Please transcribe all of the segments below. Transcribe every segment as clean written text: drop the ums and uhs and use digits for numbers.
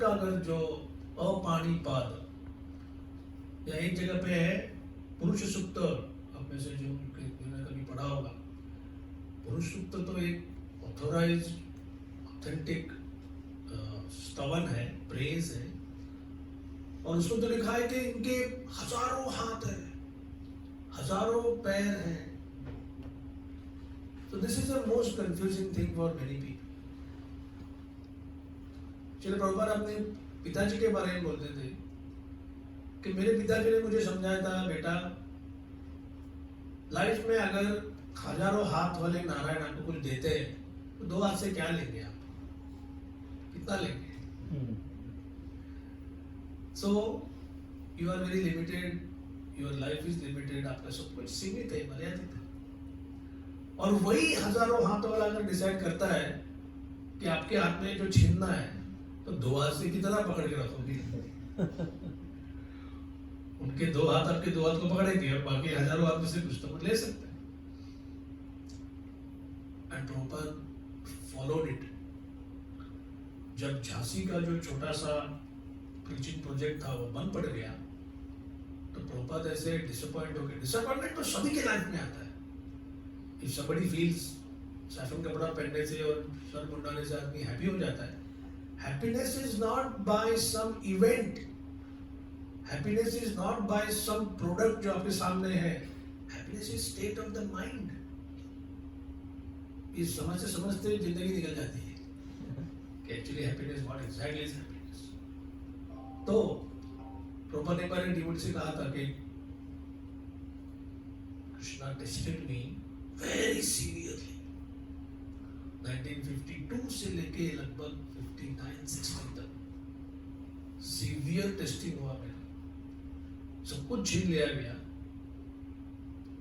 का अगर जो अपाणिपाद, या एक जगह पे है पुरुष सूक्त, आप में से जो ने कभी पढ़ा होगा, पुरुष सूक्त तो एक ऑथोराइज ऑथेंटिक स्तवन है, प्रेज है, और उसमें तो लिखा है कि इनके हजारों हाथ हैं, हजारों पैर हैं. So this is the most confusing thing for many people. चलिए प्रभुपाद अपने पिताजी के बारे में बोलते थे कि मेरे पिताजी ने मुझे समझाया था, बेटा लाइफ में अगर हजारों हाथ वाले नारायण आपको कुछ देते हैं तो दो हाथ से क्या लेंगे आप, कितना लेंगे? So you are very limited, your life is limited, आपका सब कुछ सीमित है, मर्यादित है. और वही हजारों हाथ वाला अगर डिसाइड करता है कि आपके हाथ में जो छीनना है तो दो हाथ से कितना पकड़ के रखोगे? उनके दो हाथ आपके दो हाथ को पकड़ेंगे और बाकी हजारों हाथ में से कुछ तो ले सकते हैं. And Prabhupada followed it. जब झांसी का जो छोटा सा प्रीचिंग प्रोजेक्ट था वो बंद पड़ गया तो प्रभुपाद ऐसे डिसअपॉइंट हो गए. डिसअपॉइंटमेंट तो सभी के लाइफ में आता है. If somebody feels सैफरन कपड़ा पहनने से और सर मुंडाने से आदमी हैप्पी हो जाता है. Happiness is not by some event. Happiness is not by some product जो आपके सामने है. Happiness is state of the mind. इस समझते समझते जिंदगी निकल जाती है कि actually happiness what exactly is happiness. तो प्रभुपाद ने एक बार डिवोटी से कहा था कि कृष्णा टेस्टेड मी very severely. 1952 से लेके लगभग 59-60 तक सीवियर टेस्टिंग हुआ मेरा. सब कुछ छीन लिया गया.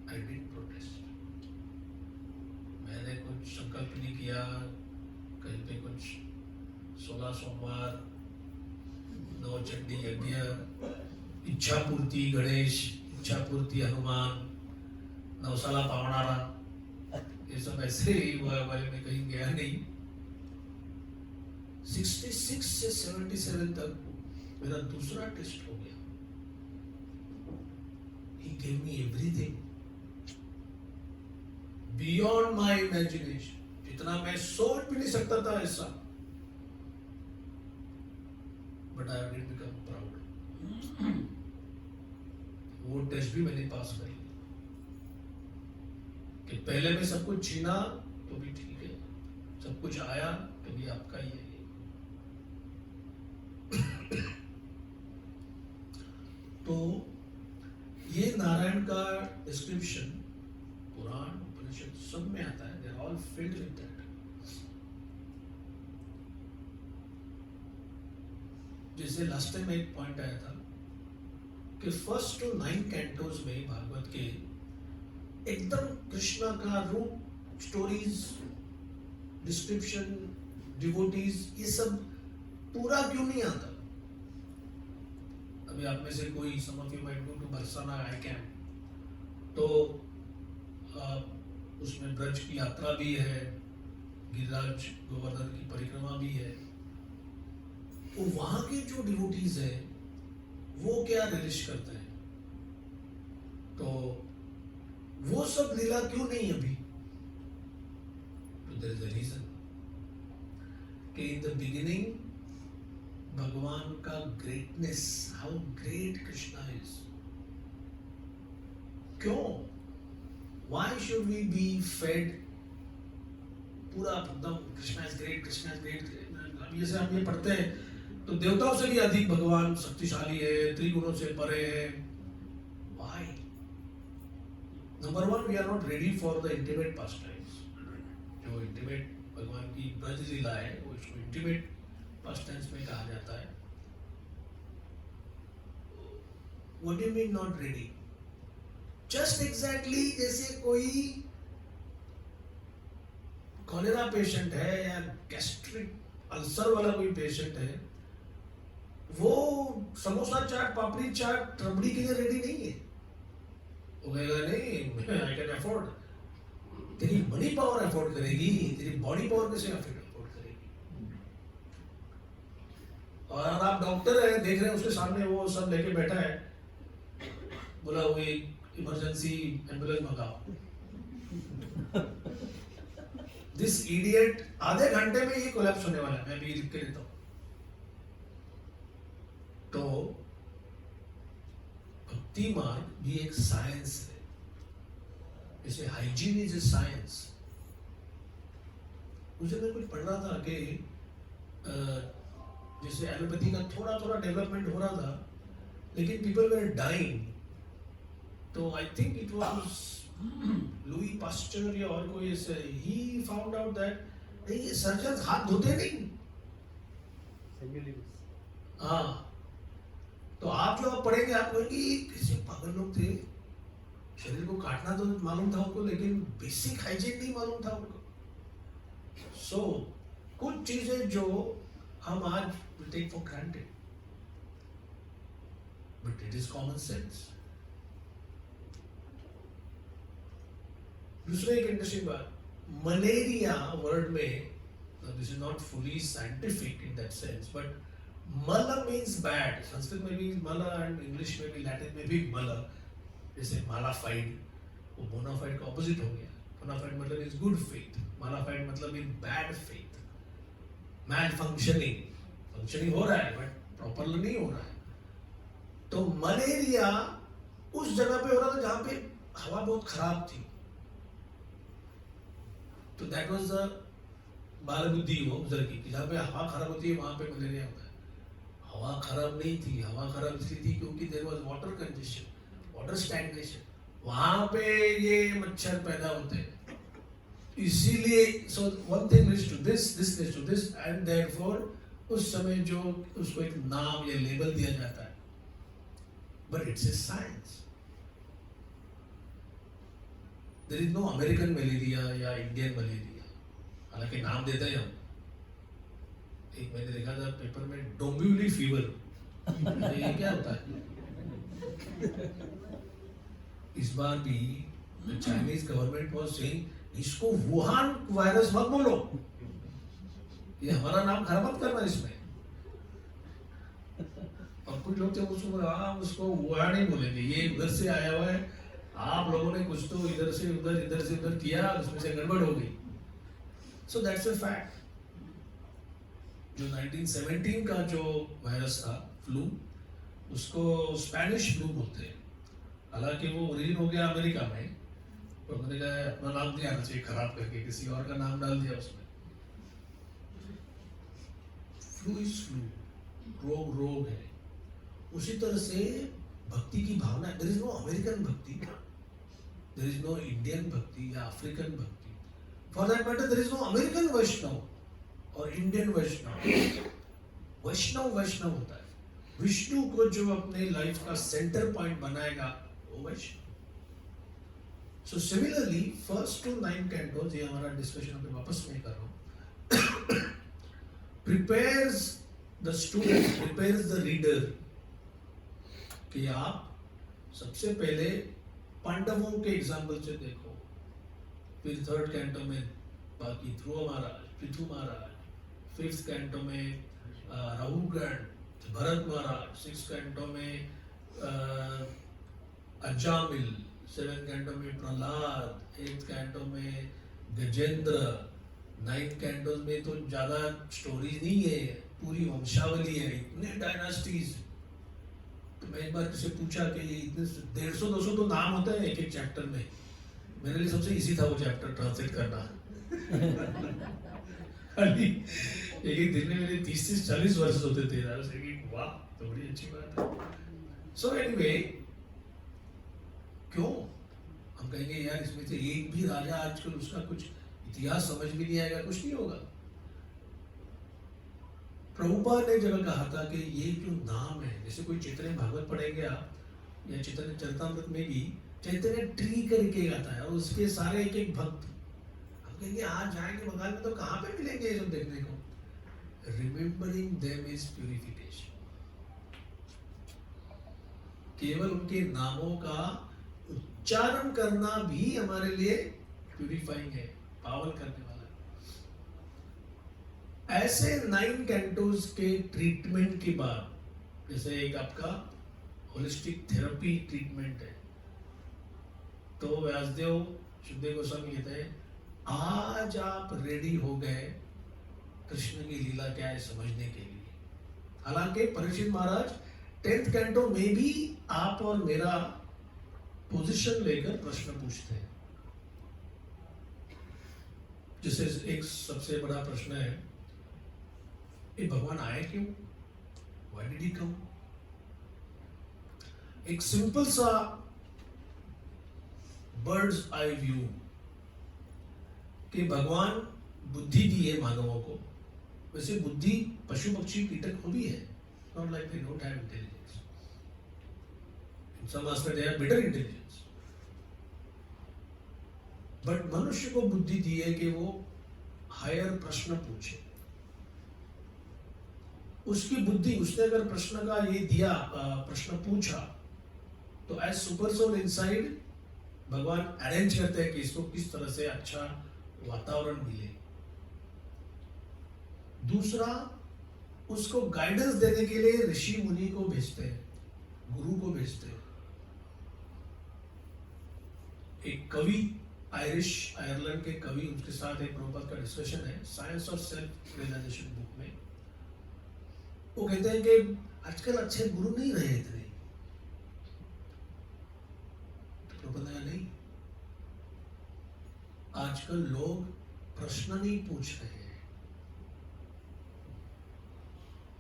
I did protest. मैंने कुछ संकल्प नहीं किया, कहीं पे कुछ 16 सोमवार, 9 चंडी यज्ञ, इच्छा पूर्ति गणेश, इच्छा पूर्ति हनुमान, नवसाला पावनारा, ये सब ऐसे ही हुआ. वाले में कहीं गया नहीं. 66 से 77 तक मेरा दूसरा टेस्ट हो गया. He gave me everything beyond my imagination, जितना मैं सोच भी नहीं सकता था ऐसा. But I did become proud. वो टेस्ट भी मैंने पास कर लिया कि पहले में सब कुछ छीना तो भी ठीक है, सब कुछ आया तो भी आपका ही है. तो ये नारायण का डिस्क्रिप्शन पुराण उपनिषद सब में आता है. They are all filled with that. जैसे लास्ट टाइम एक पॉइंट आया था कि फर्स्ट टू 9 कैंटोज में भागवत के एकदम कृष्णा का रूप, स्टोरीज, डिस्क्रिप्शन, डिवोटीज, ये सब पूरा क्यों नहीं आता? अभी आप में से कोई some of you might go to Barsana I camp, तो उसमें ब्रज की यात्रा भी है, गिरिराज गोवर्धन की परिक्रमा भी है. तो वहां के जो डिवोटीज है वो क्या रिलिश करते हैं, तो वो सब लीला क्यों नहीं अभी? तो देयर इज अ रीजन कि इन द बिगिनिंग भगवान का greatness, how great Krishna is. क्यों? Why should we be fed पूरा एकदम Krishna is great, Krishna is great. जैसे हम ये पढ़ते हैं तो देवताओं से भी अधिक भगवान शक्तिशाली है, त्रिगुणों से परे है. Why? Number one, we are not ready for the intimate pastimes. जो इंटीमेट भगवान की ब्रज लीला है वो इसको इंटीमेट पास्टाइम्स में कहा जाता है. What do you mean not ready? Just exactly जैसे कोई कॉलेरा पेशेंट है या गैस्ट्रिक अल्सर वाला कोई पेशेंट है, वो समोसा चाट, पापड़ी चाट, रबड़ी के लिए रेडी नहीं है. वो कहेगा नहीं, आई कैन अफोर्ड. तेरी मनी पावर अफोर्ड करेगी, तेरी बॉडी पावर कैसे अफोर्ड करेगी? और आप डॉक्टर है, देख रहे हैं उसके सामने वो सब लेके बैठा है, बोला वो इमरजेंसी एम्बुलेंस मंगाओ। दिस इडियट आधे घंटे में ये कोलैप्स होने वाला है, मैं भी लिख के देता हूं। तो भक्ति मार्ग भी एक साइंस है, जैसे हाइजीन इज ए साइंस। मुझे मैं कुछ पढ़ रहा था कि जैसे एलोपैथी का थोड़ा थोड़ा डेवलपमेंट हो रहा था, लेकिन पीपल वर डाइंग। तो I think it was Louis Pasteur या और कोई ऐसे, ही फाउंड आउट दैट ये सर्जन हाथ धोते नहीं। हाँ, तो आप जो पढ़ेंगे आप कहेंगे कैसे पागल लोग थे, शरीर को काटना तो मालूम था उनको, लेकिन बेसिक हाइजीन नहीं मालूम था उनको। सो कुछ चीजें जो हम आज take for granted, but it is common sense. दूसरा एक इंटरेस्टिंग बात, मलेरिया वर्ड में, this is not fully scientific in that sense, but मल मीन्स बैड। संस्कृत में भी मल एंड इंग्लिश में भी, लैटिन में भी मल, जैसे मालाफाइड, वो बोनाफाइड का ऑपोजिट हो गया। बोनाफाइड मतलब इज गुड फेथ, मालाफाइड मतलब in bad faith, mal functioning, functioning हो रहा है बट प्रॉपरली नहीं हो रहा है। तो मलेरिया उस जगह पे हो रहा था जहां पे हवा बहुत खराब थी। तो दैट वाज द बाल बुद्धि वो गुजर की, जहाँ पे हवा खराब होती है वहां पे मलेरिया होता है। हवा खराब नहीं थी, हवा खराब इसलिए थी क्योंकि there was water congestion, water stagnation, वहां पे ये मच्छर पैदा होते हैं। इसीलिए so one thing leads to this, this leads to this, and therefore उस समय जो उसको एक नाम या लेबल दिया जाता है, but it's a science. There is no American malaria या इंडियन मलेरिया, हालांकि नाम देते हैं हम। एक मैंने देखा था पेपर में डोंबिवली फीवर, ये क्या होता है? इस बार भी चाइनीज गवर्नमेंट वाज सेइंग इसको वुहान वायरस मत बोलो, ये हमारा नाम खराब मत करना इसमें। और कुछ लोग थे उसको वुहान ही बोलेंगे, ये उधर से आया हुआ है, आप लोगों ने कुछ तो इधर से उधर किया, उसमें से गड़बड़ हो गई। So that's a fact. जो 1917 का जो वायरस था फ्लू, उसको स्पेनिश फ्लू बोलते हैं। हालांकि वो ओरिजिन हो गया अमेरिका में, तो उन्होंने कहा अपना नाम नहीं आना चाहिए खराब करके, किसी और का नाम डाल दिया उसमें। फ्लू इज फ्लू, रोग है। उसी तरह से भक्ति की भावना, there is no American bhakti, there is no Indian bhakti या African bhakti, for that matter there is no American Vaishnav और इंडियन वैष्णव। वैष्णव होता है, विष्णु को जो अपने लाइफ का सेंटर पॉइंट बनाएगा वो Vaishnav. So similarly 1st to 9 cantos, ये हमारा डिस्कशन अभी वापस में कर रहा हूं, prepares the student, prepares the reader, कि आप सबसे पहले पांडवों के एग्जाम्पल से देखो, फिर 3rd कैंटो में बाकी ध्रुव महाराज, पृथु महाराज, 5th कैंटो में राहुगण, भरत महाराज, 6th कैंटो में अजामिल, 7th कैंटो में प्रहलाद, 8th कैंटो में गजेंद्र, 9th कैंटो में तो ज्यादा स्टोरीज नहीं है, पूरी वंशावली है, इतने डायनास्टीज। तो मैं एक बार किसी पूछा कि ये इतने 150-200 तो नाम होते हैं एक चैप्टर में। मेरे लिए सबसे इजी था वो चैप्टर ट्रांसलेट करना। एक दिन में मेरे 30-40 वर्ष होते थे, वाह तो बड़ी अच्छी बात है। सो एनीवे, क्यों हम कहेंगे यार इसमें से एक भी राजा आजकल उसका कुछ इतिहास समझ भी नहीं आएगा, कुछ नहीं होगा। प्रभुपाद ने जगह कहा था कि ये जो नाम है, जैसे कोई चैतन्य भागवत पढ़ेंगे आप, या चैतन्य चरितामृत में भी चैतन्य ट्री करके आता है, और उसके सारे एक एक भक्त, हम कहेंगे आज जाएंगे बंगाल में तो कहाँ पे मिलेंगे ये सब देखने को। Remembering them is purification. केवल उनके नामों का उच्चारण करना भी हमारे लिए प्यूरिफाइंग है, पावन करने वाला ऐसे 9 कैंटोज के ट्रीटमेंट के बाद, जैसे एक आपका होलिस्टिक थेरेपी ट्रीटमेंट है, तो व्यासदेव शुद्धदेव गोस्वामी कहते हैं आज आप रेडी हो गए कृष्ण की लीला क्या है समझने के लिए। हालांकि परीक्षित महाराज 10th कैंटो में भी आप और मेरा पोजीशन लेकर प्रश्न पूछते हैं। जैसे एक सबसे बड़ा प्रश्न है, ये भगवान आए क्यों, व्हाई डिड ही कम। एक सिंपल सा बर्ड्स आई व्यू कि भगवान बुद्धि दी है मानवों को, वैसे बुद्धि पशु पक्षी कीटक को भी है, not like they don't have intelligence, in some aspect they have better intelligence, but मनुष्य को बुद्धि दी है कि वो हायर प्रश्न पूछे। उसकी बुद्धि, उसने अगर प्रश्न का ये दिया, प्रश्न पूछा, तो एज सुपर सोल इनसाइड भगवान अरेंज करते हैं कि इसको किस तरह से अच्छा वातावरण मिले। दूसरा, उसको गाइडेंस देने के लिए ऋषि मुनि को भेजते हैं, गुरु को भेजते हैं। एक कवि, आयरलैंड के कवि, उनके साथ एक प्रभुपाद का डिस्कशन है science of self realization book में। वो कहते हैं कि आजकल अच्छे गुरु नहीं रहे इतने। प्रभुपाद ने नहीं, आजकल लोग प्रश्न नहीं पूछ रहे हैं,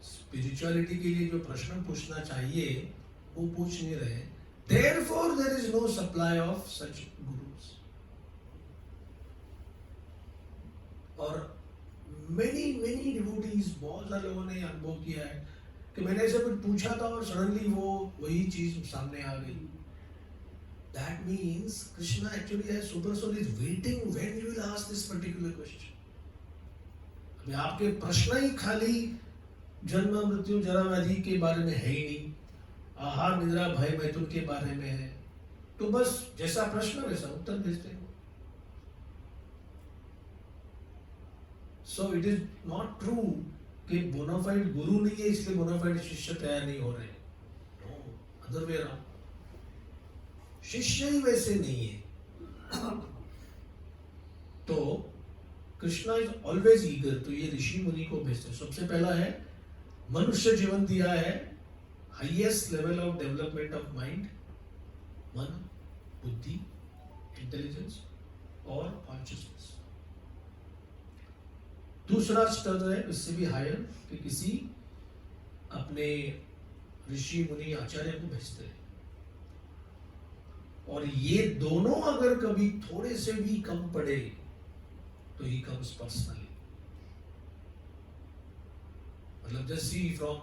स्पिरिचुअलिटी के लिए जो प्रश्न पूछना चाहिए वो पूछ नहीं रहे। Therefore, there is no supply of such gurus. और many devotees, बहुत सारे लोगों ने अनुभव किया है कि मैंने ऐसे कुछ पूछा था और सडनली वो वही चीज सामने आ गई। That means Krishna actually as super soul is waiting when you will ask this particular question. अभी आपके प्रश्न ही खाली जन्म मृत्यु जरा व्याधि के बारे में है ही नहीं, आहार निद्रा भय मैथुन के बारे में है, तो बस जैसा प्रश्न वैसा उत्तर भेजते हैं। So it is not true कि बोनाफाइड गुरु नहीं है इसलिए बोनाफाइड शिष्य तैयार नहीं हो रहे। नो, अदर वे अराउंड, शिष्य ही वैसे नहीं है। तो कृष्णा इज ऑलवेज ईगर, तो ये ऋषि मुनि को भेजते। सबसे पहला है मनुष्य जीवन दिया है, highest level of development of mind, मन, बुद्धि, इंटेलिजेंस और कॉन्शियसनेस। दूसरा स्तर है इससे भी हायर कि किसी अपने ऋषि मुनि आचार्य को भेजते हैं। और ये दोनों अगर कभी थोड़े से भी कम पड़े तो ही कम्स पर्सनली। मतलब just see from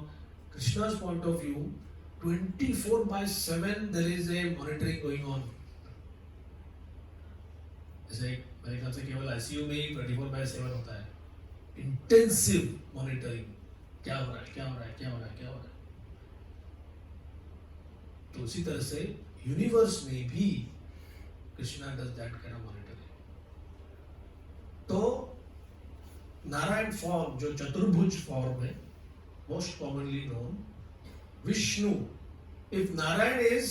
Krishna's point of view, 24/7 there is a monitoring going on. जैसे मेरे ख्याल से केवल ICU में ही 24/7 होता है, इंटेंसिव मॉनिटरिंग, क्या हो रहा है, क्या हो रहा है, क्या हो रहा है, क्या हो रहा है। तो उसी तरह से यूनिवर्स में भी Krishna does that kind of monitoring. तो नारायण फॉर्म, जो चतुर्भुज फॉर्म है, most commonly known, Vishnu. If Narayan is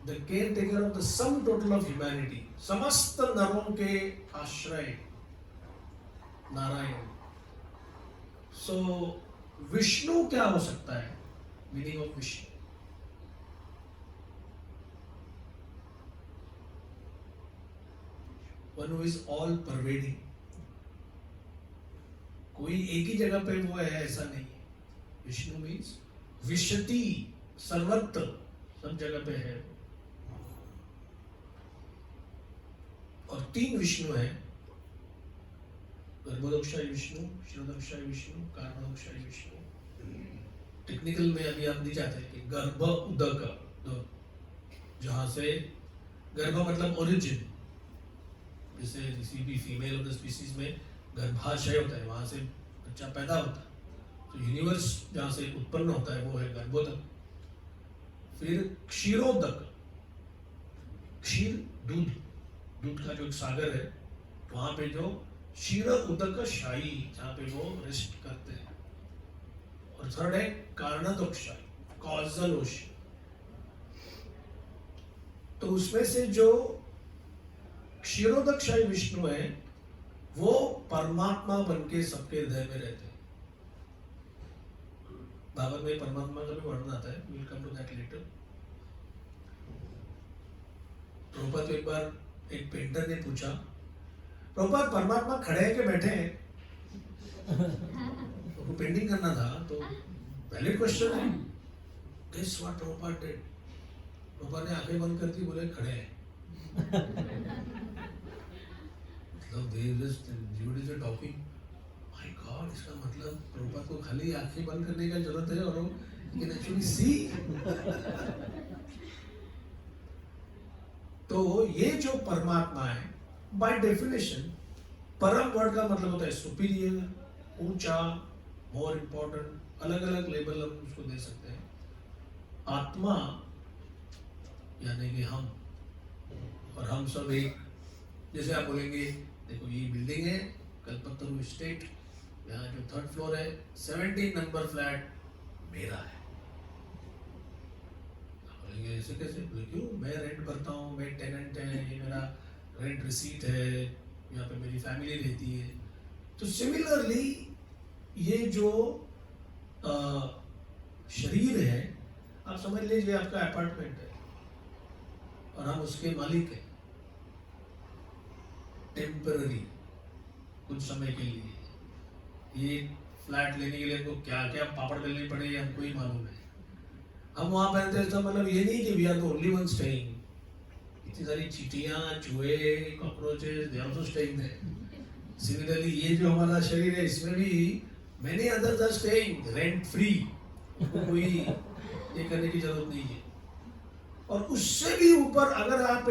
the caretaker of the sum total of humanity, समस्त नरों के आश्रय नारायण। So विष्णु क्या हो सकता है? Meaning of Vishnu, one who is all pervading. कोई एक ही जगह पे वो है ऐसा नहीं है। विष्णु मीन्स विशति, सर्वत्र, सब जगह पे है। और 3 विष्णु है, गर्भोदकशाही विष्णु, क्षीरोदकशाही विष्णु, कार्बोदकशाही विष्णु। टेक्निकल में अभी हम नहीं जाते कि गर्भ उदक, जहां से गर्भ मतलब ओरिजिन, जैसे किसी भी फीमेल ऑफ द स्पीसीज में गर्भाशय होता है, वहां से बच्चा पैदा होता है। तो यूनिवर्स जहां से उत्पन्न होता है वो है गर्भोदक। फिर क्षीरोदक, क्षीर दूध, दूध का जो एक सागर है, वहां पे जो क्षीर उदक शाही, जहाँ पे वो रेस्ट करते हैं। और थर्ड है कारणोदक शाही, कॉजल ओशन। तो उसमें से जो क्षीरोदक शाही विष्णु है वो परमात्मा बनके सबके हृदय में रहते हैं। भागवत में परमात्मा का भी वर्णन आता है, we'll come to that later। Prabhupada को एक बार एक पेंटर ने पूछा, प्रभुपाद परमात्मा खड़े हैं कि बैठे हैं? उनको पेंटिंग करना था, तो वैलिड क्वेश्चन है। Guess what Prabhupada did? Prabhupada ने आंखें बंद कर दी, बोले खड़े हैं। मतलब they just Judaism is talking, my God, इसका मतलब प्रभुपाद को खाली आंखें बंद करने का जरूरत है और वो can actually see। तो ये जो परमात्मा है, बाय डेफिनेशन परम वर्ड का मतलब होता है सुपीरियर, ऊंचा, मोर इम्पोर्टेंट, अलग अलग लेबल हम उसको दे सकते हैं। आत्मा यानी कि हम, और हम सब एक, जैसे आप बोलेंगे देखो ये बिल्डिंग है कल्पतरु स्टेट, यहाँ जो 3rd फ्लोर है 17 नंबर फ्लैट मेरा है। बोलेंगे ऐसे कैसे? बोले क्यों, मैं रेंट भरता हूँ, मैं टेनेंट है, ये मेरा रेंट रिसीट है, यहाँ पे मेरी फैमिली रहती है। तो सिमिलरली ये जो शरीर है, आप समझ लीजिए आपका अपार्टमेंट है और हम उसके मालिक हैं टेम्पररी, कुछ समय के लिए। ये फ्लैट लेने के लिए हमको क्या क्या पापड़ बेलने पड़े ये हमको ही मालूम है। हम वहां पर रहते, इसका मतलब ये नहीं कि we are the only one staying. इतनी सारी चींटियां, चूहे, cockroaches, they are also staying there. Similarly ये जो हमारा शरीर है इसमें भी many others are staying rent free, कोई ये करने की जरूरत नहीं है। और उससे भी ऊपर अगर आप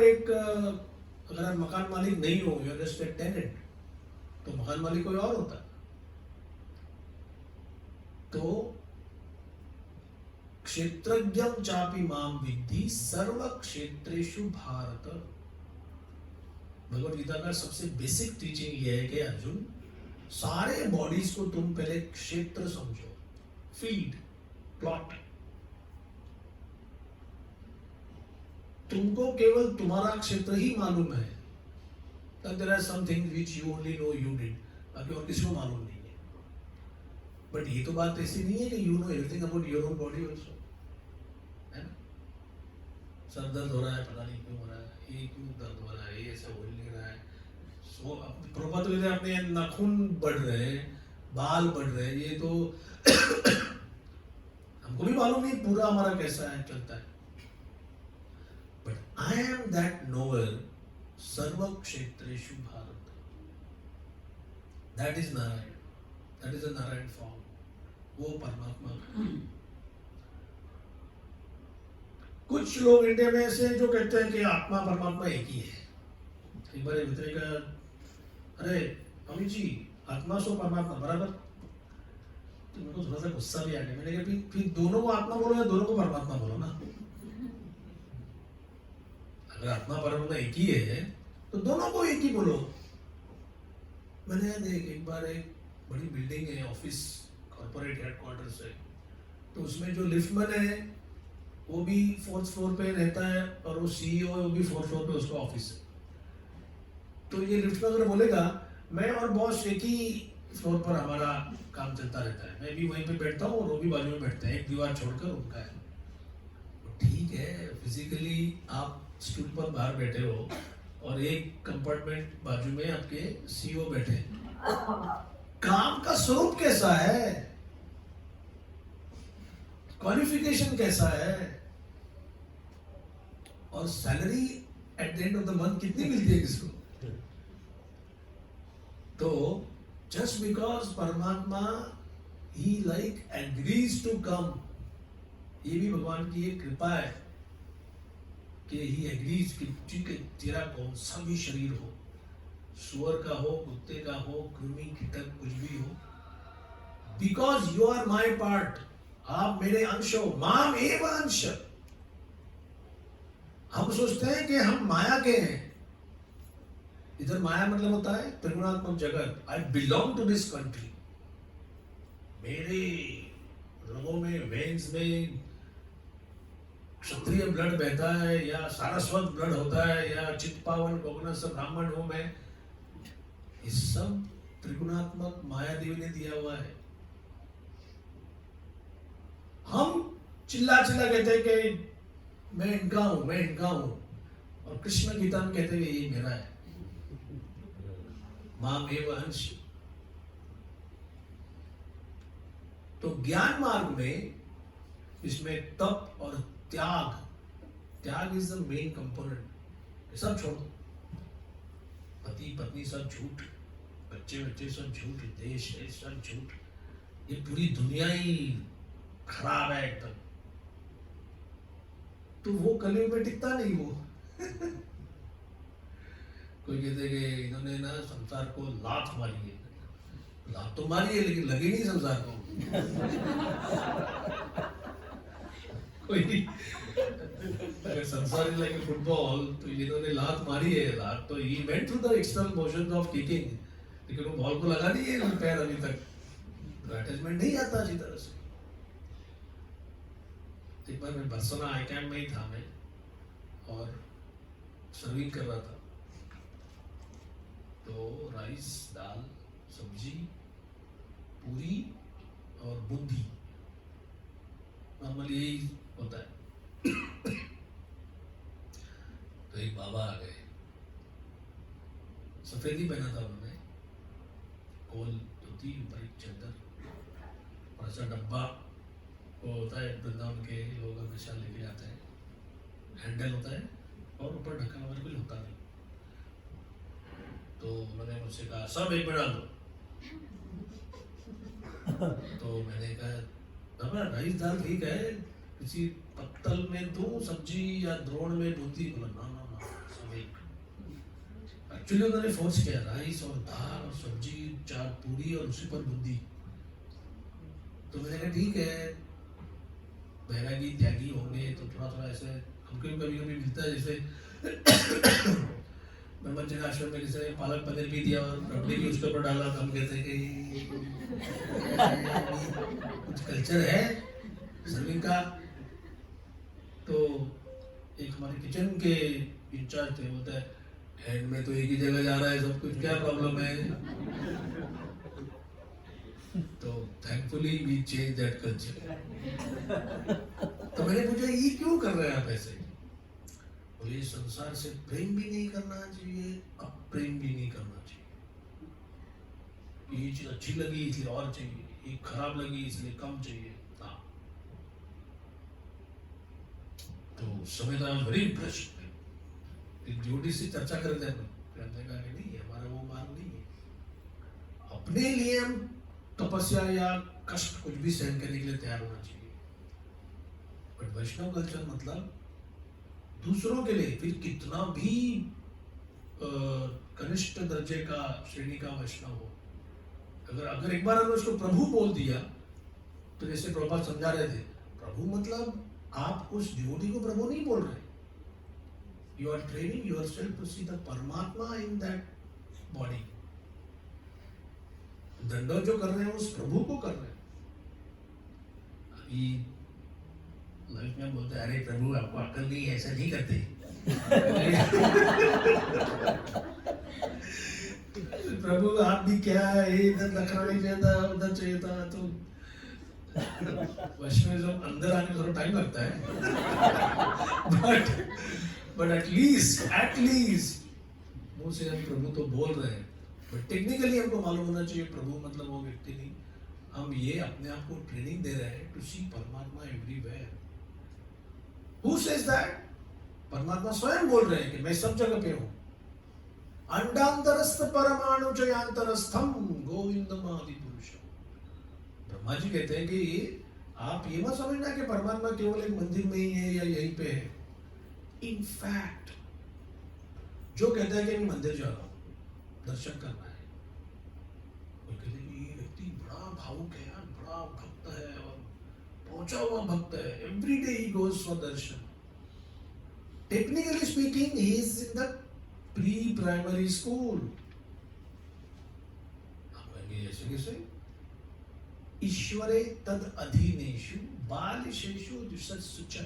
मकान मालिक नहीं हो, you are just a tenant, तो मकान मालिक कोई और होता है। तो क्षेत्रज्ञं चापि माम विद्धि सर्व क्षेत्रेषु भारत। भगवत गीता का सबसे बेसिक टीचिंग ये है कि अर्जुन, सारे बॉडीज को तुम पहले क्षेत्र समझो, फील्ड, प्लॉट। तुमको केवल तुम्हारा क्षेत्र ही मालूम है। There are some things which you only know you did, बाकी और किसी को मालूम नहीं है। बट ये तो बात ऐसी नहीं है कि you know everything about your own body also, है ना? सर दर्द हो रहा है, पता नहीं क्यों हो रहा है, ये क्यों दर्द हो रहा है, ये ऐसा बोल नहीं रहा है। सो प्रभुपाद तो कहते हैं अपने नाखून बढ़ रहे हैं, बाल बढ़ रहे हैं, ये तो हमको भी मालूम नहीं पूरा हमारा कैसा है, चलता है। But I am that knower सर्व क्षेत्रेषु भारत। That is Narayan, that is a Narayan form, वो परमात्मा। कुछ लोग इंडिया में ऐसे जो कहते हैं कि आत्मा परमात्मा एक ही है। एक बार मित्र का, अरे अमित जी आत्मा सो परमात्मा बराबर। तो मेरे को थोड़ा सा गुस्सा भी आ गया। मैंने कहा फिर दोनों को आत्मा बोलो या दोनों को परमात्मा बोलो ना। अगर आत्मा परमात्मा एक ही है तो दोनों को एक ही बोलो। मैंने देख एक बार एक बड़ी बिल्डिंग है, ऑफिस, कॉर्पोरेट हेडक्वार्टर्स है, तो उसमें जो लिफ्टमैन है वो भी 4th फ्लोर पे रहता है और वो CEO है वो भी 4th फ्लोर पे उसका ऑफिस है। तो ये लिफ्टमैन अगर बोलेगा मैं और बॉस एक ही फ्लोर पर हमारा काम चलता रहता है, मैं भी वहीं पे बैठता हूँ और वो भी बाजू में बैठते हैं, एक दीवार छोड़कर उनका है। तो ठीक है, फिजिकली आप स्टूल पर बाहर बैठे हो और एक कंपार्टमेंट बाजू में आपके CEO बैठे हैं। काम का स्वरूप कैसा है, क्वालिफिकेशन कैसा है, और salary at the end of the month कितनी मिलती है किसको? तो जस्ट बिकॉज परमात्मा ही लाइक एग्रीज टू कम, ये भी भगवान की एक कृपा है कि ही एग्रीज कि ठीक है तेरा कौन सा भी शरीर हो, सुअर का हो, कुत्ते का हो, कृमि कीटक कुछ भी हो, because you are my part, आप मेरे अंश हो, माम एव अंश। हम सोचते हैं कि हम माया के हैं, इधर माया मतलब होता है त्रिगुणात्मक जगत। I belong to this country, मेरे रगों में, वेन्स में क्षत्रिय ब्लड बहता है या सारस्वत ब्लड होता है या चित्पावन कोकनस ब्राह्मण हूं मैं, ये सब त्रिगुणात्मक माया देवी ने दिया हुआ है। हम चिल्ला चिल्ला कहते हैं कि मैं इनका हूं, मैं इनका हूं, और कृष्ण गीता में कहते हैं ये मेरा है, मामेव अंश। तो ज्ञान मार्ग में इसमें तप और त्याग, त्याग इज द मेन कंपोनेंट। सब छोड़ दो, पति पत्नी सब झूठ, बच्चे बच्चे सब झूठ, देश है सब झूठ, ये पूरी दुनिया ही खराब है एकदम, तो वो कलयुग में टिकता नहीं वो। कोई कहते कि इन्होंने ना संसार को लात मारी है, लात तो मारी है लेकिन लगी नहीं संसार को। कोई अगर संसार इज लाइक फुटबॉल, तो इन्होंने लात मारी है, लात तो he went through the external motions of kicking, लेकिन वो बॉल को लगा नहीं है पैर अभी तक, अटैचमेंट नहीं आता अच्छी तरह से। एक बार मैं बरसना आई कैंप में ही था मैं, और सर्विंग कर रहा था, तो राइस, दाल, सब्जी, पूरी और बूंदी, नॉर्मली यही होता है। तो एक बाबा आ गए, सफेदी पहना था उन्होंने, गोल धोती, ऊपर एक चादर, और ऐसा डब्बा वो होता है वृंदावन के लोग हमेशा लेके जाते हैं, हैंडल होता है और ऊपर ढक्कन वगैरह कुछ होता नहीं। तो उन्होंने मुझसे कहा सब एक में डाल दो। तो मैंने कहा राइस दाल ठीक है, किसी पत्तल में दो सब्जी या द्रोण में बूंदी, बोला ना ना ना सब एक। एक्चुअली उन्होंने फोर्स किया, राइस और दाल और सब्जी, 4 पूरी और उसी पर बूंदी। तो मैंने कहा ठीक है, बैरागी त्यागी होंगे तो थोड़ा थोड़ा ऐसे हमको कभी कभी मिलता है, जैसे ब्रह्मचर्य आश्रम में जैसे पालक पनीर भी दिया और रबड़ी भी उसके ऊपर डाला, हम कहते हैं कि कुछ कल्चर है सर्विंग का। तो एक हमारे किचन के इंचार्ज थे, बोलते हैं हैंड में तो एक ही जगह जा रहा है सब कुछ, क्या प्रॉब्लम है। तो thankfully we change that culture. तो मैंने पूछा ये क्यों कर रहे हैं आप ऐसे, बोले संसार से प्रेम भी नहीं करना चाहिए, अप्रेम भी नहीं करना चाहिए, ये चीज अच्छी लगी इसलिए और चाहिए, ये खराब लगी इसलिए कम चाहिए। हाँ, तो समय था वेरी इंप्रेस्ड, ड्यूटी से चर्चा कर रहे थे, हमने कहा कि नहीं हमारा वो मार्ग नहीं है, अपने लिए हम तपस्या या कष्ट कुछ भी सहन करने के लिए तैयार होना चाहिए। बट वैष्णव कल्चर मतलब दूसरों के लिए, फिर कितना भी कनिष्ठ दर्जे का श्रेणी का वैष्णव हो, अगर एक बार हमने उसको प्रभु बोल दिया, तो जैसे प्रभुपाद समझा रहे थे, प्रभु मतलब आप उस डिवोटी को प्रभु नहीं बोल रहे, you are training yourself to see the Paramatma in that body. दंडोत जो कर रहे हैं उस प्रभु को कर रहे हैं। अभी लाइफ में बोलते हैं अरे प्रभु आपको अक्ल नहीं है, ऐसा नहीं करते। प्रभु आप भी क्या है, इधर रखना नहीं चाहिए था, उधर चाहिए था। तो वैष्णविज्म अंदर आने में थोड़ा टाइम लगता है, बट एटलीस्ट मुंह से हम प्रभु तो बोल रहे हैं, बट टेक्निकली हमको मालूम होना चाहिए प्रभु मतलब वो व्यक्ति नहीं, हम ये अपने आप को ट्रेनिंग दे रहे हैं टू सी परमात्मा एवरीवेयर। Who says that? परमात्मा स्वयं बोल रहे हैं कि मैं सब जगह पे हूं। अंडांतरस्थ परमाणु चयांतरस्थम गोविंदम आदि पुरुषम। ब्रह्मा जी कहते हैं कि आप ये मत समझना कि परमात्मा केवल एक मंदिर में ही है या यहीं पे है। इनफैक्ट जो कहता है कि मैं मंदिर जा रहा हूं दर्शन करना है, वो कहते हैं कि ये व्यक्ति बड़ा भावुक है, बड़ा भक्त है और पहुंचा हुआ भक्त है, every day he goes for Darshan. Technically speaking he is in the pre primary school. आप कहेंगे ऐसे कैसे? ईश्वरे तद अधीनेषु बालशेषु द्विषत्सु च।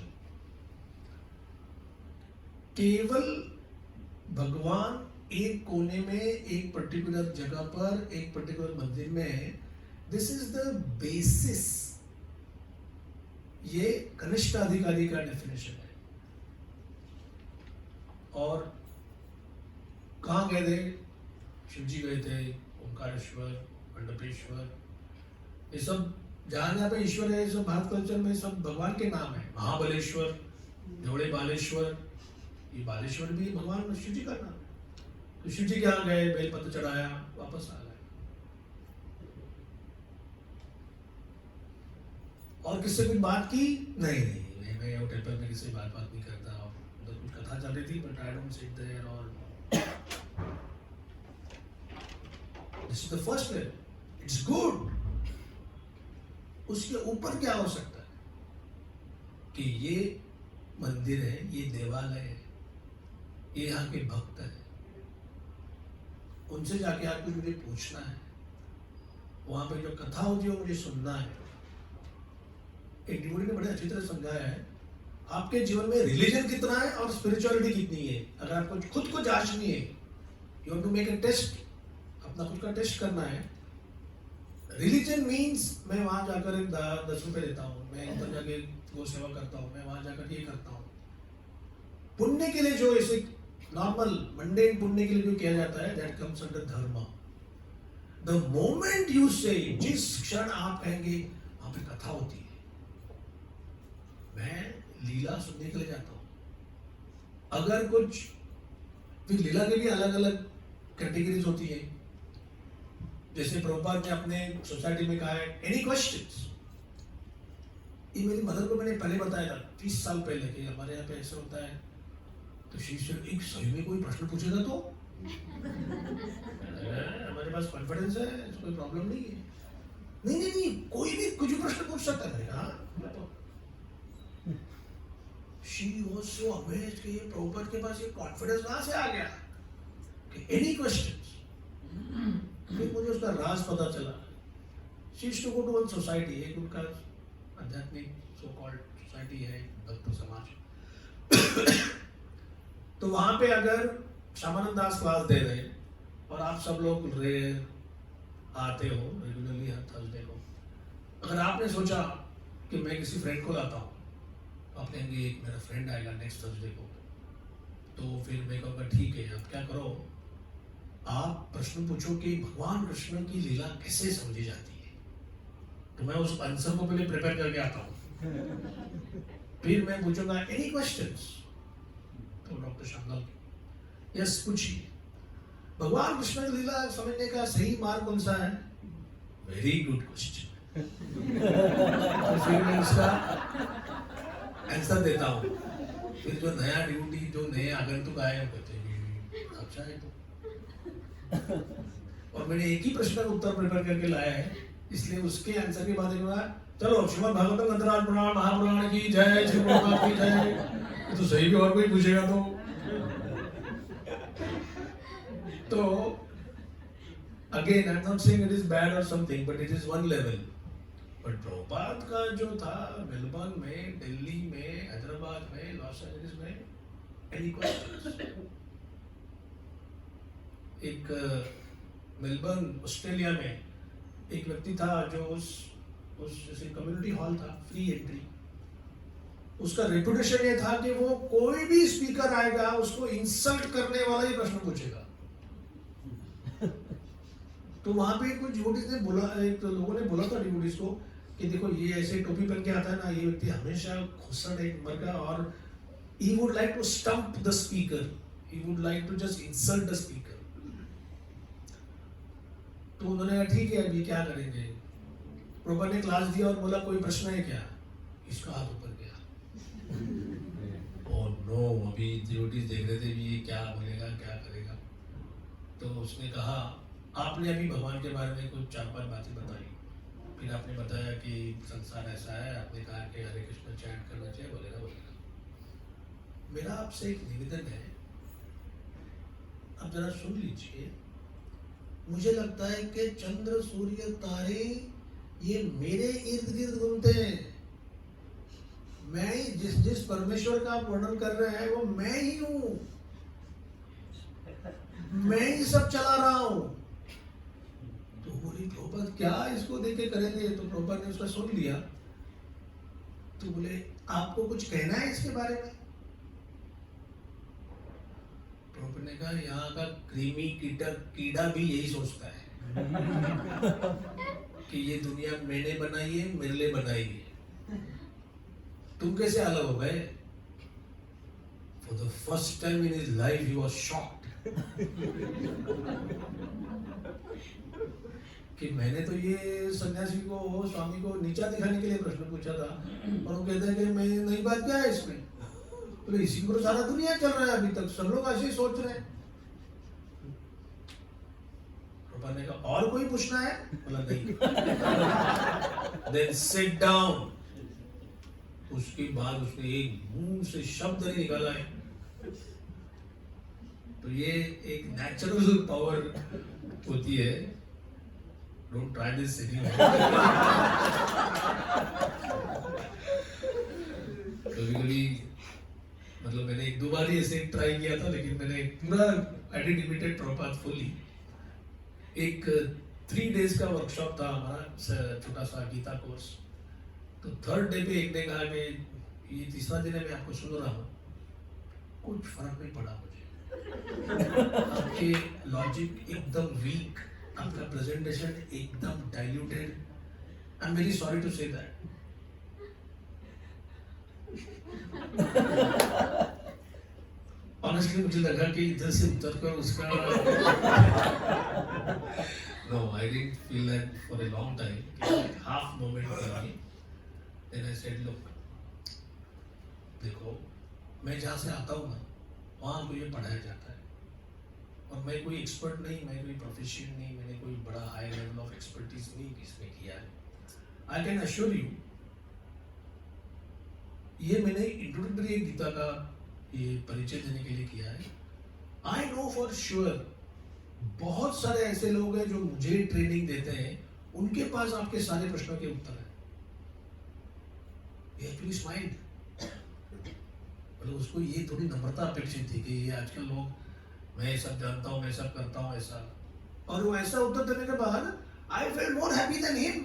केवल भगवान एक कोने में, एक पर्टिकुलर जगह पर, एक पर्टिकुलर मंदिर में, दिस इज द बेसिस। ये कनिष्ठ अधिकारी का डेफिनेशन है। और कहाँ गए थे? शिव जी गए थे, ओंकारेश्वर, मंडपेश्वर, ये सब जहाँ जहाँ पे ईश्वर है, ये सब भारत कल्चर में सब भगवान के नाम है। महाबलेश्वर, ढोड़े बालेश्वर, ये बालेश्वर भी भगवान शिव जी का नाम है। तो शिव जी के यहाँ गए, बेलपत्र चढ़ाया, वापस आ गए। और किससे कुछ बात की? नहीं, मैं वो टेम्पल में किसी बात नहीं करता। उधर कुछ कथा चल रही थी, but I don't sit there. और this is the first level, it's good. उसके ऊपर क्या हो सकता है कि ये मंदिर है, ये देवालय है, ये यहाँ के भक्त है, उनसे जाके आपको मुझे पूछना है, वहां पे जो कथा होती है वो मुझे सुनना है। एक डिवोटी ने बड़े अच्छी तरह समझाया है, आपके जीवन में रिलीजन कितना है और स्पिरिचुअलिटी कितनी है। अगर आपको खुद को जांचनी है, you have to make a test, अपना खुद का टेस्ट करना है। रिलीजन मीन्स मैं वहां जाकर 10 रुपए देता हूँ, मैं उधर जाके वो सेवा करता हूँ, मैं वहां जाकर ये करता हूँ। पुण्य के लिए जो ऐसे नॉर्मल मंडेन पुण्य के लिए जो किया जाता है, दैट कम्स अंडर धर्म। द मोमेंट यू से, जिस क्षण आप कहेंगे वहां पे कथा होती है, मैं लीला सुनने के लिए जाता हूं। अगर कुछ, फिर लीला के भी अलग अलग कैटेगरीज होती है। जैसे प्रभुपाद ने अपने सोसाइटी में कहा है, एनी क्वेश्चंस। ये मेरी मदर को मैंने पहले बताया था 30 साल पहले कि हमारे यहाँ पे ऐसा होता है। तो शिष्य एक सही में कोई प्रश्न पूछेगा तो हमारे पास कॉन्फिडेंस है, कोई प्रॉब्लम नहीं है। नहीं, कोई भी कुछ भी प्रश्न पूछ सकता है। She was so amazed कि ये प्रभुपाद के पास ये कॉन्फिडेंस कहाँ से आ गया कि एनी क्वेश्चंस। फिर मुझे उसका राज पता चला। She used to go to one society, एक उनका आध्यात्मिक सो कॉल्ड सोसाइटी है, भक्त समाज। तो वहां पे अगर श्यामानंद दास क्लास दे रहे और आप सब लोग आते हो रेगुलरली हर थर्सडे को, अगर आपने सोचा कि मैं किसी फ्रेंड को लाता हूँ, आप कहेंगे एक मेरा फ्रेंड आएगा नेक्स्ट थर्सडे को, तो फिर मैं कहूँगा ठीक है, आप क्या करो, आप प्रश्न पूछो कि भगवान कृष्ण की लीला कैसे समझी जाती है। तो मैं उस आंसर को पहले प्रिपेयर करके आता हूँ। फिर मैं पूछूंगा एनी क्वेश्चंस। तो डॉक्टर शांगल, यस पूछिए, भगवान कृष्ण की लीला समझने का सही मार्ग कौन सा है? Very good question. फिर मैं उसका आंसर देता हूँ। फिर जो नया ड्यूटी, जो नए आगंतुक आए, वो कहते हैं अच्छा है। तो और मैंने एक ही प्रश्न का उत्तर प्रिपेयर करके लाया है, इसलिए उसके आंसर के बाद चलो श्रीमद् भागवतम ग्रंथराज पुराण महापुराण की जय, श्री प्रभुपाद की जय। तो सही भी और कोई पूछेगा तो again I am not saying it is bad और something, but it is one level. But Prabhupada का जो था मेलबर्न में, दिल्ली में, हैदराबाद में, Los Angeles, any questions? एक मेलबर्न ऑस्ट्रेलिया में एक व्यक्ति था जो उस जैसे कम्युनिटी हॉल था, फ्री एंट्री, उसका रेपुटेशन ये था कि वो कोई भी स्पीकर आएगा उसको इंसल्ट करने वाला ही प्रश्न पूछेगा। तो वहां पे कुछ डिवोटीज ने बोला, एक लोगों ने बोला था डिवोटीज को कि देखो ये ऐसे टोपी पहन के आता है ना, ये व्यक्ति हमेशा खुसड़ एक नंबर का, और he would like to stump the speaker, he would like to just insult the speaker। तो उन्होंने कहा ठीक है अभी क्या करेंगे। प्रभु ने क्लास दिया और बोला कोई प्रश्न है क्या? इसका हाथ ऊपर गया। ओह नो, अभी डिवोटीज देख रहे थे भी ये क्या बोलेगा, क्या करेगा। तो उसने कहा आपने अभी भगवान के बारे में कुछ 4-5 बातें बताई, फिर आपने बताया कि संसार ऐसा है, आपने कहा कि हरे कृष्ण चैंट करना चाहिए, बोलेगा। मेरा आपसे एक निवेदन है, आप जरा सुन लीजिए, मुझे लगता है कि चंद्र सूर्य तारे ये मेरे इर्द गिर्द घूमते हैं। मैं ही जिस परमेश्वर का आप वर्णन कर रहे हैं वो मैं ही हूं, मैं ही सब चला रहा हूं। तो बोली प्रभुपाद क्या इसको देखे करेंगे? तो प्रभुपाद ने उसका सुन लिया। तो बोले आपको कुछ कहना है इसके बारे में? प्रभुपाद ने कहा यहाँ का कृमि कीड़ा भी यही सोचता है कि ये दुनिया मैंने बनाई है, मेरे लिए बनाई है। तुम कैसे अलग हो गए? For the first time in his life he was shocked कि मैंने तो ये सन्यासी को, स्वामी को नीचा दिखाने के लिए प्रश्न पूछा था और वो कहते हैं कि मैं नई बात क्या है इसमें? तो इसी को सारा दुनिया चल रहा है, अभी तक सब लोग ऐसे ही सोच रहे हैं। प्रभुपाद ने कहा और कोई पूछना है? बोला नहीं। Then sit down। उसके बाद उसने एक मुंह से शब्द नहीं निकाला है। तो ये एक नेचुरल पावर होती है। डोंट ट्राई दिस कभी मतलब मैंने एक दो बार ही ऐसे ट्राई किया था, लेकिन मैंने पूरा I did imitate Prabhupada fully. एक 3 days का वर्कशॉप था हमारा, छोटा सा गीता कोर्स। तो 3rd डे पे एक ने कहा कि ये 3रा दिन है मैं आपको सुन रहा हूँ, कुछ फर्क नहीं पड़ा मुझे। आपके लॉजिक एकदम वीक, आपका प्रेजेंटेशन एकदम diluted. I am very sorry to say that. Honestly मुझे लगा कि इधर से उतर कर उसका no I didn't feel that for a long time, half moment for me. Then I said look, देखो मैं जहाँ से आता हूँ ना वहाँ को ये पढ़ाया जाता है और मैं कोई एक्सपर्ट नहीं, मैं कोई प्रोफेशन नहीं, मैंने कोई बड़ा हाई लेवल ऑफ एक्सपर्टीज नहीं इसमें किया है। आई कैन अश्योर यू, ये मैंने इंट्रोडक्टरी गीता का ये परिचय देने के लिए किया है। आई नो फॉर श्योर बहुत सारे ऐसे लोग हैं जो मुझे ट्रेनिंग देते हैं, उनके पास आपके सारे प्रश्नों के उत्तर है। एक्चुअली स्माइल्ड, मतलब उसको ये थोड़ी नम्रता अपेक्षित थी कि ये आजकल लोग मैं सब जानता हूँ, मैं सब करता हूँ ऐसा, और वो ऐसा उत्तर देने के बाद I felt more happy than him.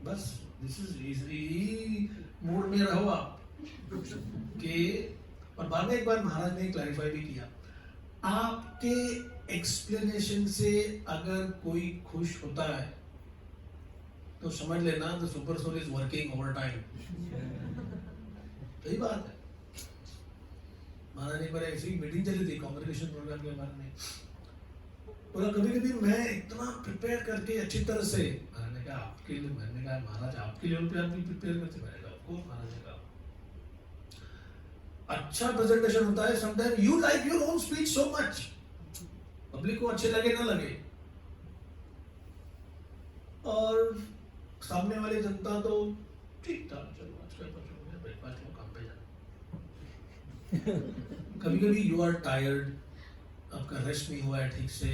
बस दिस इज इजी मूड में रहो आप कि। और बाद में एक बार महाराज ने क्लैरिफाई भी किया, आपके एक्सप्लेनेशन से अगर कोई खुश होता है तो समझ लेना the super soul is working overtime. सही बात है। महाराज ने एक बार ऐसी मीटिंग चली थी कॉन्ग्रेगेशन प्रोग्राम के बारे में, बोला कभी कभी मैं इतना प्रिपेयर करके अच्छी तरह से, महाराज ने कहा आपके लिए, मैंने कहा महाराज आपके लेवल पे आप भी प्रिपेयर करते? मैंने कहा ऑफकोर्स। महाराज ने कहा अच्छा प्रेजेंटेशन होता है, sometime you like your own speech so much, public को अच्छे लगे ना लगे, और सामने वाली जनता तो ठीक था, चलो आज का बच्चों में ब्रेकफास्ट लो, काम पे जाओ। कभी कभी यू आर टायर्ड, आपका रेस्ट नहीं हुआ है ठीक से,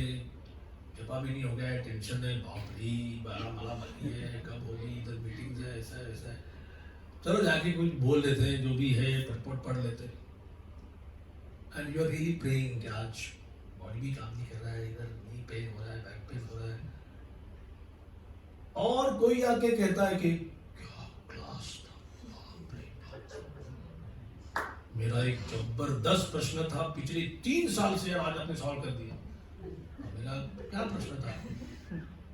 जवाब भी नहीं हो गया है, टेंशन है, बाप रे 12 माला बाकी है, कब होगी, इधर मीटिंग है, ऐसा ऐसा है, चलो जाके कुछ बोल देते हैं, जो भी है पटपट पढ़ लेते हैं। And you are really praying कि आज बॉडी भी काम नहीं कर रहा है, इधर नी पेन हो रहा है, बैक पेन हो रहा है, और कोई आके कहता है कि क्या क्लास था, बाप रे। मेरा एक जबरदस्त प्रश्न था पिछले 3 साल से, आज आपने सॉल्व कर दिया। मेरा क्या प्रश्न था?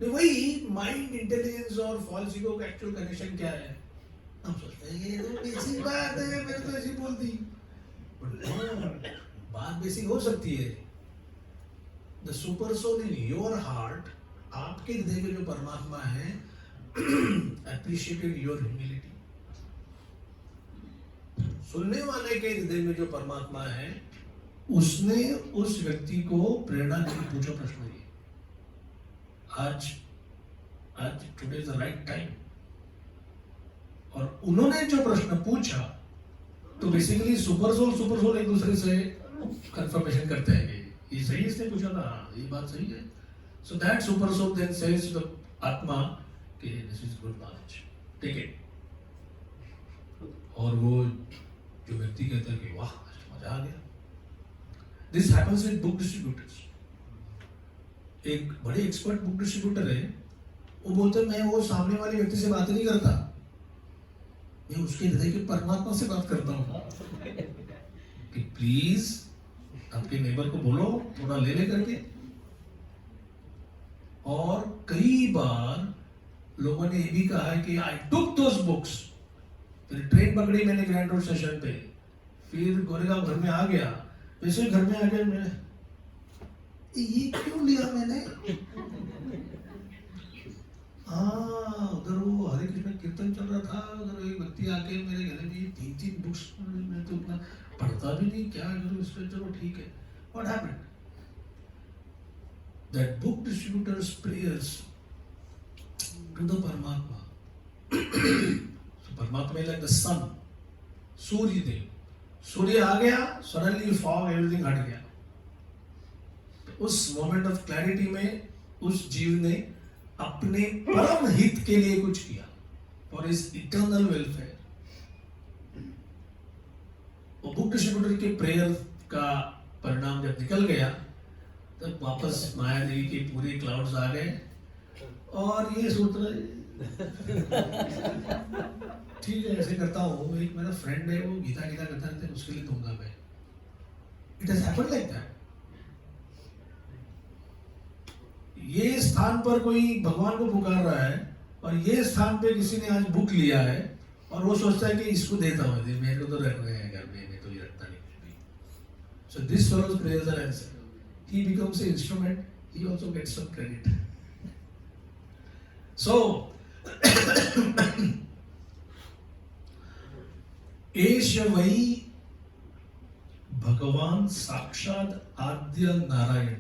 वही माइंड इंटेलिजेंस और फॉल्स ईगो का एक्चुअल कनेक्शन क्या है? हम सोचते हैं ये तो बेसिक बात है, मैंने तो ऐसी बोल दी, बात बेसिक हो सकती है। The super soul in your heart, आपके हृदय में जो परमात्मा है, अप्रिशिएटेड योर ह्यूमिलिटी। सुनने वाले के हृदय में जो परमात्मा है, उसने उस व्यक्ति को प्रेरणा दी, पूछो प्रश्न ये, आज today is the right time. और उन्होंने जो प्रश्न पूछा तो बेसिकली सुपर सोल एक दूसरे से कंफर्मेशन करते हैं कि ये सही है, इसने पूछा था, हाँ, ये बात सही है. So that super soul then says the atma कि this is good knowledge, take it. और वो जो व्यक्ति कहता है कि वाह मजा आ गया. This happens with book distributors. एक बड़े एक्सपर्ट बुक डिस्ट्रीब्यूटर है, वो बोलते हैं मैं वो सामने वाले व्यक्ति से बात नहीं करता, मैं उसके हृदय के परमात्मा से बात करता हूँ कि प्लीज आपके नेबर को बोलो थोड़ा ले ले करके. और कई बार लोगों ने ये भी कहा है कि आई टुक दोस बुक्स. फिर ट्रेन पकड़ी मैंने ग्रैंड रोड स्टेशन पे, फिर गोरेगांव घर में आ गया. वैसे घर में आ गया मैं, ये क्यों लिया मैंने? हाँ, उधर वो हरे कृष्ण कीर्तन चल रहा था, उधर एक व्यक्ति आके मेरे घर में 3 बुक्स, मैं तो उतना पढ़ता भी नहीं, क्या करूँ इसमें, चलो ठीक है. What happened? That book distributors prayers to the Paramatma. So Paramatma is like the sun, सूर्य देव. सूर्य आ गया, suddenly fog, everything हट गया. उस मोमेंट ऑफ क्लैरिटी में उस जीव ने अपने परम हित के लिए कुछ किया, फॉर हिज इटर्नल वेलफेयर. वो बुक डिस्ट्रीब्यूटर के प्रेयर का परिणाम जब निकल गया, तब वापस माया देवी के पूरे क्लाउड्स आ गए और ये सोच रहे ठीक है ऐसे करता हूँ. एक मेरा फ्रेंड है, वो गीता करता रहता है, उसके लिए दूंगा मैं. It has happened like that. ये स्थान पर कोई भगवान को पुकार रहा है और ये स्थान पे किसी ने आज बुक लिया है और वो सोचता है कि इसको देता हूँ, मेरे को तो रख रहे हैं घर में, मैं तो ये रखता नहीं. So this follows prayers are answered. He becomes an instrument, he also gets some credit. So एष वै भगवान साक्षात आद्य नारायण.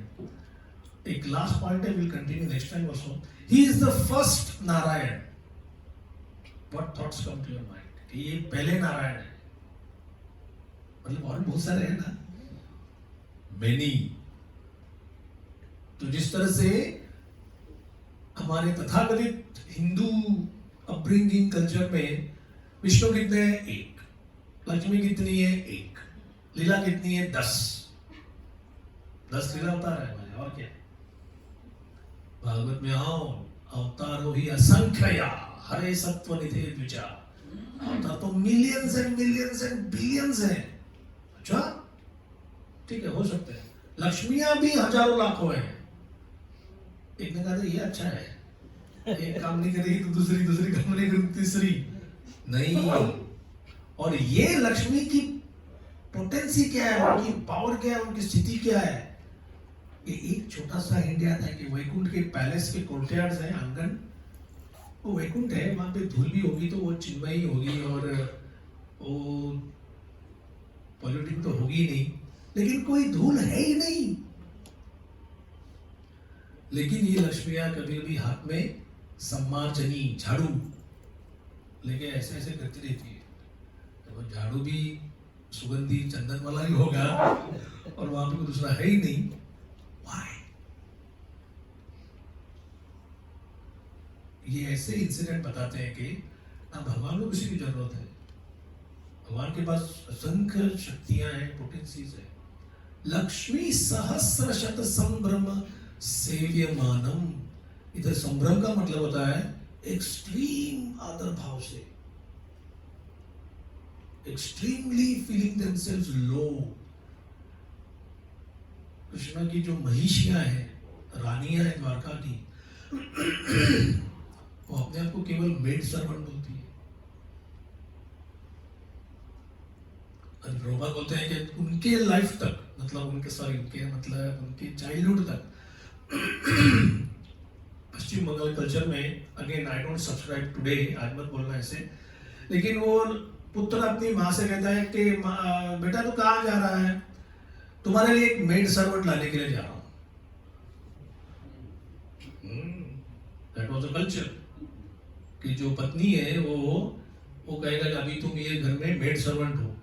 एक लास्ट पॉइंट है, will continue next time also. He is the first Narayan. What thoughts come to your mind कि ये पहले नारायण है? मतलब और बहुत सारे हैं ना, मेनी. तो जिस तरह से हमारे तथाकथित हिंदू अपब्रिंगिंग कल्चर में विष्णु कितने हैं? 1. लक्ष्मी कितनी है? 1. लीला कितनी है? 10 लीला अवतार है हमारे, और क्या. भागवत में आओ, अवतारो ही असंख्या हरे सत्व निधे द्विजा. अवतार तो मिलियंस एंड बिलियंस हैं. अच्छा ठीक है, हो सकते हैं. लक्ष्मियां भी हजारों लाखों हैं. एक ने कहा था ये अच्छा है, एक काम नहीं करेगी तो दूसरी काम नहीं करेगी तीसरी नहीं. और ये लक्ष्मी की पोटेंसी क्या है, उनकी पावर क्या है, उनकी स्थिति क्या है. ये एक छोटा सा इंडिया था कि वैकुंठ के पैलेस के कोर्टयार्ड्स हैं, आंगन, वो वैकुंठ है, वहां पे धूल भी होगी तो वो चिन्मयी होगी और वो पॉल्यूटिंग तो होगी नहीं, लेकिन कोई धूल है ही नहीं. लेकिन ये लक्ष्मियां कभी भी हाथ में सम्मार्जनी झाड़ू लेके ऐसे ऐसे करती रहती है. तो वो झाड़ू भी सुगंधी चंदन वाला ही होगा और वहां पे कोई दूसरा है ही नहीं. Why? ये ऐसे इंसिडेंट बताते हैं कि ना भगवान को किसी की जरूरत है, भगवान के पास असंख्य शक्तियां हैं, पोटेंसीज है. लक्ष्मी सहस्र शत संभ्रम सेव्यमानम. इधर संभ्रम का मतलब होता है एक्सट्रीम आदर भाव से, एक्सट्रीमली फीलिंग देमसेल्व्स लो. कृष्ण की जो महिषियां हैं, रानियां हैं द्वारका की, वो अपने आप को केवल मेड सर्वेंट बोलती है. प्रभुपाद बोलते हैं कि उनके लाइफ तक, मतलब उनके चाइल्डहुड तक पश्चिम बंगाल कल्चर में, again I don't subscribe today, आज मत बोलना ऐसे, लेकिन वो पुत्र अपनी माँ से कहता है कि बेटा तू कहाँ जा रहा है? तुम्हारे लिए एक मेड सर्वेंट लाने के लिए जा रहा हूं. दैट वाज द कल्चर कि जो पत्नी है वो कहेगा कि अभी तुम ये घर में मेड सर्वेंट हो,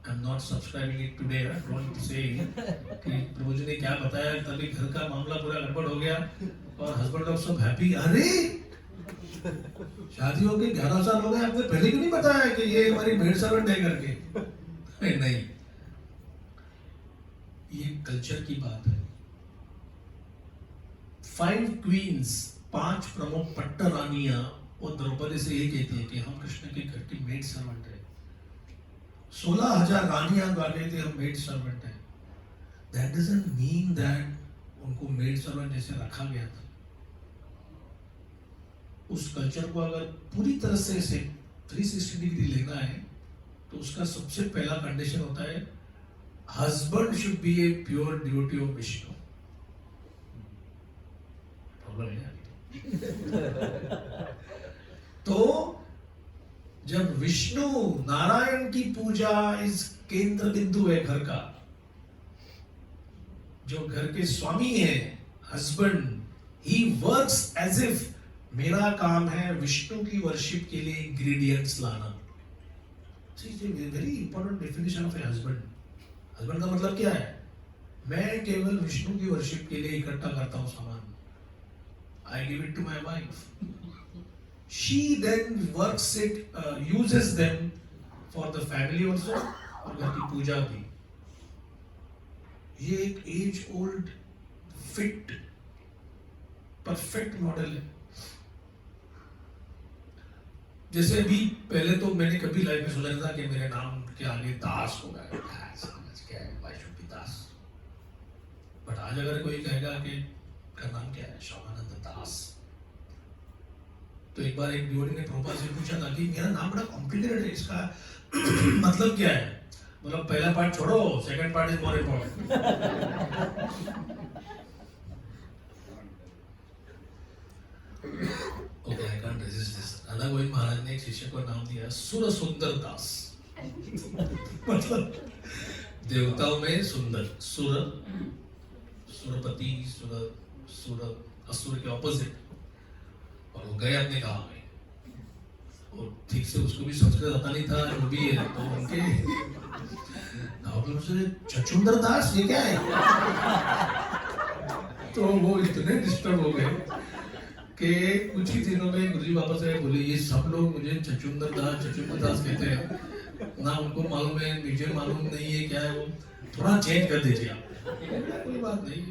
I'm not subscribing it today. I don't say कि प्रभु जी ने क्या बताया, तभी घर का मामला पूरा गड़बड़ हो गया और हस्बैंड लोग सब हैप्पी। अरे शादी हो के 11 साल हो गए, आपने पहले क्यों नहीं बताया कि ये हमारी मेड सर्वेंट है करके? नहीं, ये कल्चर की बात है। 5 क्वींस, 5 प्रमुख पट्ट रानियां, वो द्रौपदी से ये कहती है कि हम कृष्ण के घर की मेड सर्वेंट है। 16,000 रानियां गा रही थी हम मेड सर्वेंट है। दैट डजंट मीन दैट उनको मेड सर्वेंट जैसे रखा गया था। उस कल्चर को अगर पूरी तरह से 360 डिग्री लेना है तो उसका सबसे पहला कंडीशन होता है husband should be a pure devotee of Vishnu. Problem है तो जब विष्णु नारायण की पूजा इस केंद्र बिंदु है घर का, जो घर के स्वामी है husband, he works as if मेरा काम है विष्णु की वर्शिप के लिए इंग्रेडिएंट्स लाना। Very important definition of a husband. Husband का मतलब क्या है? मैं केवल विष्णु की वर्शिप के लिए इकट्ठा करता हूं सामान। I give it to my wife, she then works it, uses them for the family also, और घर की पूजा भी। ये एक age old fit perfect model है। जैसे अभी पहले तो मैंने कभी लाइफ में सोचा नहीं था कि मेरे नाम के आगे दास होगा, क्या है why should be Das. But आज अगर कोई कहेगा कि का नाम क्या है, श्यामानंद दास, तो एक बार एक डिवोटी ने प्रभुपाद से पूछा था कि मेरा नाम बड़ा कॉम्प्लिकेटेड है, इसका मतलब क्या है? मतलब पहला पार्ट छोड़ो, second part is more important. Okay, I can't resist this. Radha Govind Maharaj ने एक शिष्य को नाम दिया सुर सुंदर दास। मतलब देवताओं में सुंदर, सुर, सुरपति, सुर असुर के ऑपोजिट। और वो गए अपने गांव में, और ठीक से उसको भी संस्कृत आता नहीं था, जो भी है, तो उनके गांव में उसने छछुंदर दास, ये क्या है? तो वो इतने डिस्टर्ब हो गए कि कुछ ही दिनों में गुरुजी वापस आए, बोले ये सब लोग मुझे छछुंदर दास कहते हैं ना, उनको मालूम है, मुझे मालूम नहीं है क्या है, वो थोड़ा चेंज कर दीजिए आप। कोई बात नहीं,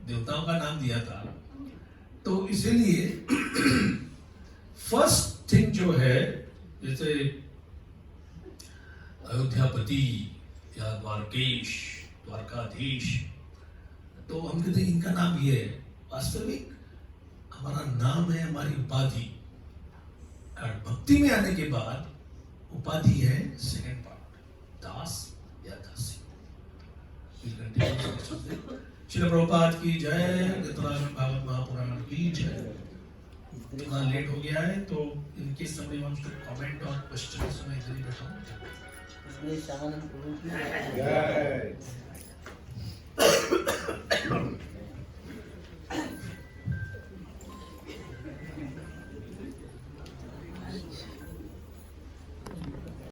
देवताओं का नाम दिया था। तो इसीलिए फर्स्ट थिंग जो है, जैसे अयोध्यापति या द्वारकेश, द्वारकाधीश, तो हम कहते हैं इनका नाम ये है। वास्तविक हमारा नाम है हमारी उपाधि, और भक्ति में आने के बाद उपाधि है सेकंड पार्ट, दास या दासी। श्रील प्रभुपाद की जय, गीताराम भागवत महापुराण की जय। इतना लेट हो गया है तो इनके समय हम कमेंट और क्वेश्चन में इधर ही बैठा हूँ। श्यामानंद प्रभु की जय।